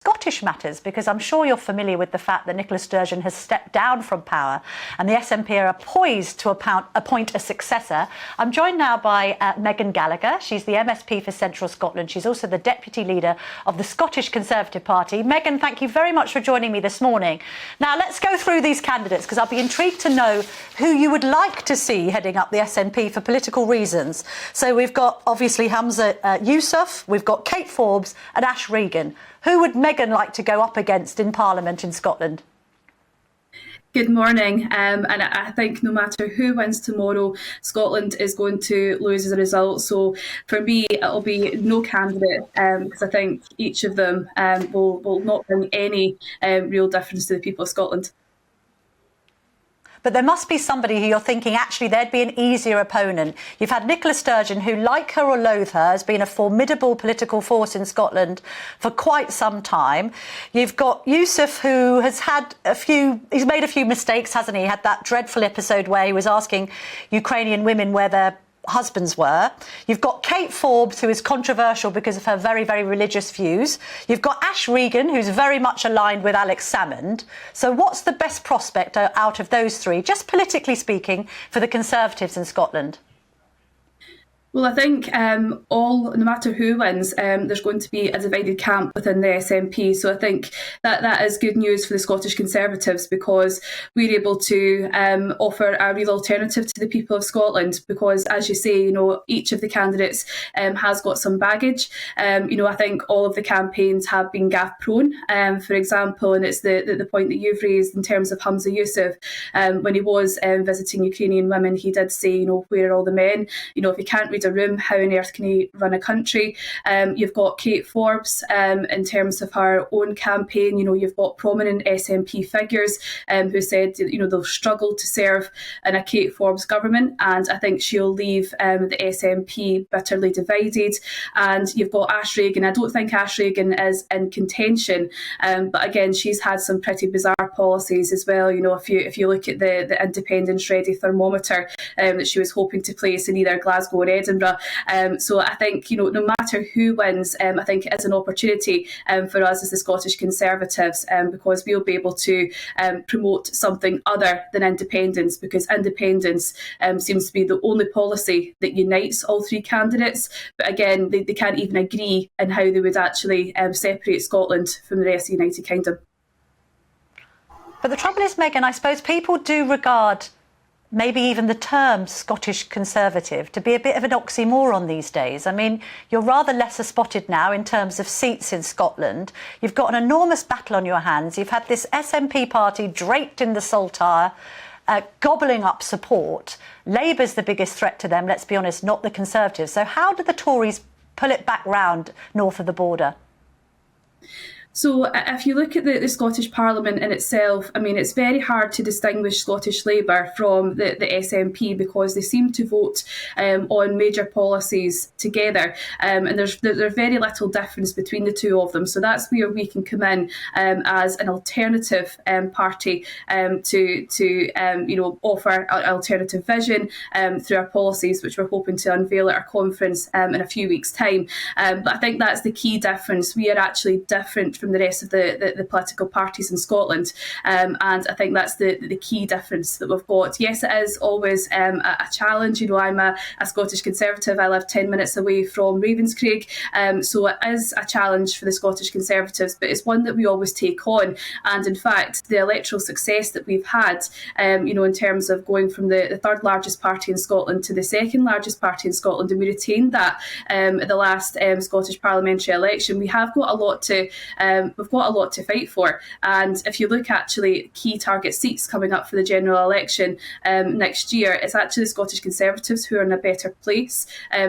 Scottish matters, because I'm sure you're familiar with the fact that Nicola Sturgeon has stepped down from power and the SNP are poised to appoint a successor. I'm joined now by Meghan Gallacher. She's the MSP for Central Scotland. She's also the deputy leader of the Scottish Conservative Party. Meghan, thank you very much for joining me this morning. Now, let's go through these candidates, because I'll be intrigued to know who you would like to see heading up the SNP for political reasons. So we've got, obviously, Humza Yousaf, we've got Kate Forbes and Ash Regan. Who would Meghan like to go up against in Parliament in Scotland? Good morning, and I think no matter who wins tomorrow, Scotland is going to lose as a result. So for me, it'll be no candidate, because I think each of them will not bring any real difference to the people of Scotland. But there must be somebody who you're thinking, actually, there'd be an easier opponent. You've had Nicola Sturgeon, who, like her or loathe her, has been a formidable political force in Scotland for quite some time. You've got Yousaf, who has he's made a few mistakes, hasn't he? He had that dreadful episode where he was asking Ukrainian women where their husbands were. You've got Kate Forbes, who is controversial because of her very, very religious views. You've got Ash Regan, who's very much aligned with Alex Salmond. So what's the best prospect out of those three, just politically speaking, for the Conservatives in Scotland? Well, I think no matter who wins, there's going to be a divided camp within the SNP. So I think that is good news for the Scottish Conservatives, because we're able to offer a real alternative to the people of Scotland. Because, as you say, each of the candidates has got some baggage. I think all of the campaigns have been gaffe prone, for example, and it's the point that you've raised in terms of Humza Yousaf. When he was visiting Ukrainian women, he did say, where are all the men? If you can't read a room, how on earth can he run a country? You've got Kate Forbes in terms of her own campaign. You've got prominent SNP figures who said they'll struggle to serve in a Kate Forbes government, and I think she'll leave the SNP bitterly divided. And you've got Ash Regan. I don't think Ash Regan is in contention, but again, she's had some pretty bizarre policies as well. If you look at the independence ready thermometer that she was hoping to place in either Glasgow or Edinburgh. So I think, no matter who wins, I think it is an opportunity for us as the Scottish Conservatives, because we'll be able to promote something other than independence, because independence seems to be the only policy that unites all three candidates. But again, they can't even agree on how they would actually separate Scotland from the rest of the United Kingdom. But the trouble is, Meghan, I suppose people do regard maybe even the term Scottish Conservative to be a bit of an oxymoron these days. I mean, you're rather lesser spotted now in terms of seats in Scotland. You've got an enormous battle on your hands. You've had this SNP party draped in the saltire, gobbling up support. Labour's the biggest threat to them, let's be honest, not the Conservatives. So how do the Tories pull it back round north of the border? So if you look at the Scottish Parliament in itself, I mean, it's very hard to distinguish Scottish Labour from the SNP, because they seem to vote on major policies together, and there's very little difference between the two of them. So that's where we can come in as an alternative party to offer an alternative vision through our policies, which we're hoping to unveil at our conference in a few weeks' time. But I think that's the key difference. We are actually different from the rest of the political parties in Scotland, and I think that's the key difference that we've got. Yes, it is always a challenge. I'm a Scottish Conservative. I live 10 minutes away from Ravenscraig, so it is a challenge for the Scottish Conservatives, but it's one that we always take on. And in fact, the electoral success that we've had, in terms of going from the third largest party in Scotland to the second largest party in Scotland, and we retained that at the last Scottish parliamentary election, we've got a lot to fight for. And if you look actually key target seats coming up for the general election next year, it's actually the Scottish Conservatives who are in a better place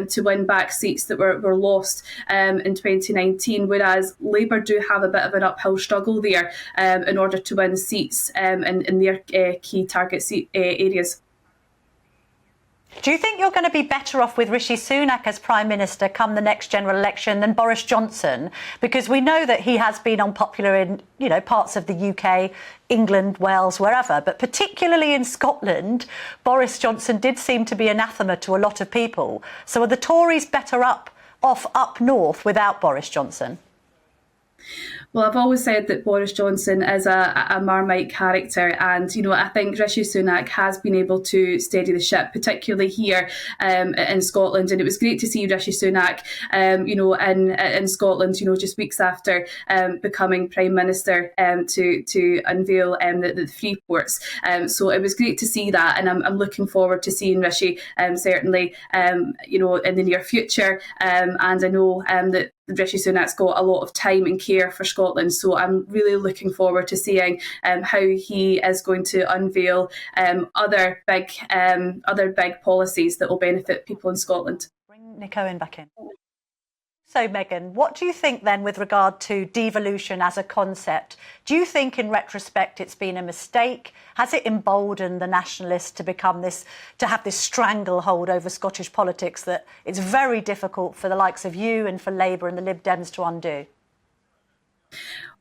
to win back seats that were lost in 2019, whereas Labour do have a bit of an uphill struggle there in order to win seats in their key target seat areas. Do you think you're going to be better off with Rishi Sunak as Prime Minister come the next general election than Boris Johnson? Because we know that he has been unpopular in, parts of the UK, England, Wales, wherever. But particularly in Scotland, Boris Johnson did seem to be anathema to a lot of people. So are the Tories better off up north without Boris Johnson? Well, I've always said that Boris Johnson is a Marmite character, and I think Rishi Sunak has been able to steady the ship, particularly here in Scotland. And it was great to see Rishi Sunak, in Scotland, just weeks after becoming Prime Minister, to unveil the free ports. So it was great to see that, and I'm looking forward to seeing Rishi certainly, in the near future. And I know that Rishi Sunak's got a lot of time and care for Scotland, so I'm really looking forward to seeing how he is going to unveil other big policies that will benefit people in Scotland. Bring Nick Owen back in. So, Meghan, what do you think then with regard to devolution as a concept? Do you think in retrospect it's been a mistake? Has it emboldened the nationalists to have this stranglehold over Scottish politics that it's very difficult for the likes of you and for Labour and the Lib Dems to undo?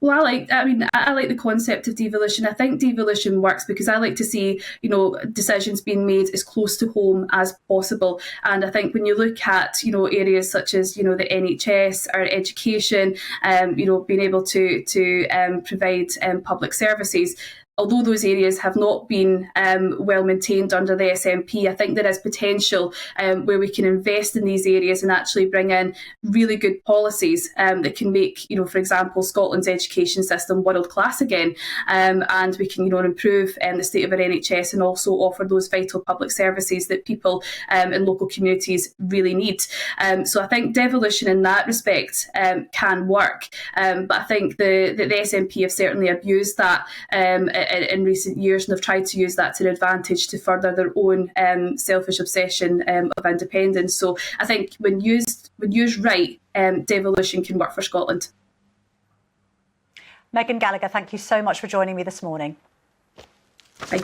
Well, I like the concept of devolution. I think devolution works because I like to see, decisions being made as close to home as possible. And I think when you look at, areas such as, the NHS or education, being able to provide public services, although those areas have not been well maintained under the SNP, I think there is potential where we can invest in these areas and actually bring in really good policies that can make, for example, Scotland's education system world class again. And we can, improve the state of our NHS and also offer those vital public services that people in local communities really need. So I think devolution in that respect can work. But I think the SNP have certainly abused that in recent years, and have tried to use that to their advantage to further their own selfish obsession of independence. So I think when used right, devolution can work for Scotland. Meghan Gallacher, thank you so much for joining me this morning. Thank you.